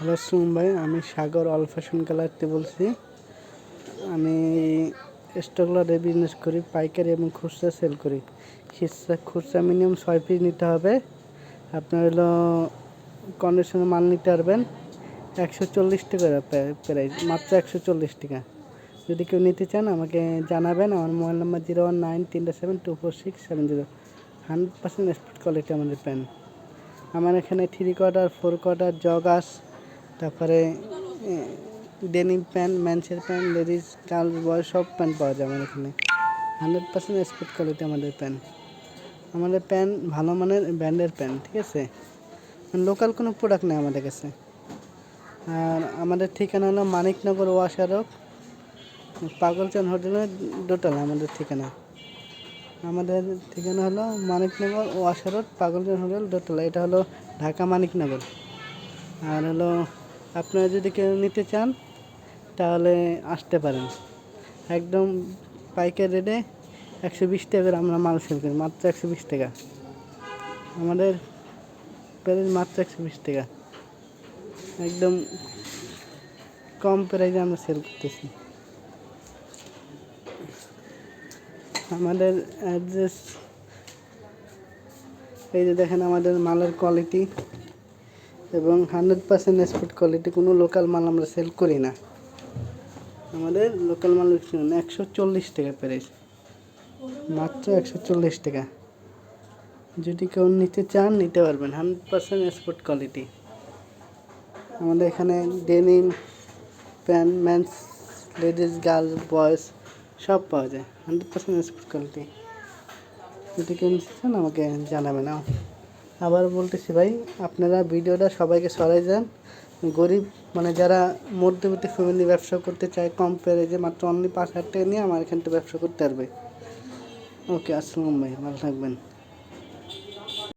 Hello sum ভাই, আমি সাগর all fashion গ্যালারিতে বলছি। আমি স্টকগুলোতে বিজনেস করি, পাইকারি এবং খুচরা সেল করি। খুচরা মিনিমাম 6 পিস নিতে হবে। আপনার হলো কন্ডিশনে মাল নিতে পারবেন 140 টাকা প্রাইস, মাত্র 140 টাকা। যদি কেউ নিতে চান আমাকে জানাবেন। আমার মোবাইল নাম্বার 01937246770। 100% স্পট কোয়ালিটি আমাদের পেন। আমার এখানে 3 কোয়ার্টার, 4 কোয়ার্টার, জগাস, তারপরে ডেনিম প্যান্ট, ম্যানসের প্যান্ট, লেডিস, গার্লস, বয় সব প্যান্ট পাওয়া যায় আমার এখানে। 100% স্পট কোয়ালিটি আমাদের প্যান্ট। আমাদের প্যান্ট ভালো মানের ব্র্যান্ডের প্যান্ট, ঠিক আছে। লোকাল কোনো প্রোডাক্ট নেই আমাদের কাছে। আর আমাদের ঠিকানা হলো মানিকনগর ওয়াশারক, পাগলচান হোটেলের দোতলা আমাদের ঠিকানা। আমাদের ঠিকানা হলো মানিকনগর ওয়াশারক, পাগলচান হোটেল দোতলা। এটা হলো ঢাকা মানিকনগর। আর হলো আপনারা যদি কেউ নিতে চান তাহলে আসতে পারেন। একদম পাইকারি রেটে 120 টাকা করে আমরা মাল সেল করি, মাত্র 120 টাকা। আমাদের প্রাইস মাত্র 120 টাকা, একদম কম প্রাইসে আমরা সেল করতেছি। আমাদের অ্যাড্রেস এই যে দেখেন, আমাদের মালের কোয়ালিটি এবং 100% এক্সপোর্ট কোয়ালিটি। কোনো লোকাল মাল আমরা সেল করি না। আমাদের লোকাল মাল 140 টাকা প্রাইস, মাত্র 140 টাকা। যদি কেউ নিতে চান নিতে পারবেন, 100% এক্সপোর্ট কোয়ালিটি। আমাদের এখানে denim pant, men's, ladies, girls, boys সব পাওয়া যায়, 100% এক্সপোর্ট কোয়ালিটি। যদি কেউ নিতে চান আমাকে জানাবেন। আবার বলতেছি ভাই, আপনারা ভিডিওটা সবাইকে ছড়াই যান। গরিব মানে যারা মধ্যবিত্ত ফ্যামিলি ব্যবসা করতে চায় কম প্রাইসে, মাত্র অনলি 5,000 টাকা নিয়ে আমার এখান থেকে ব্যবসা করতে পারবে। ওকে, আসসালাম ভাই, ভালো থাকবেন।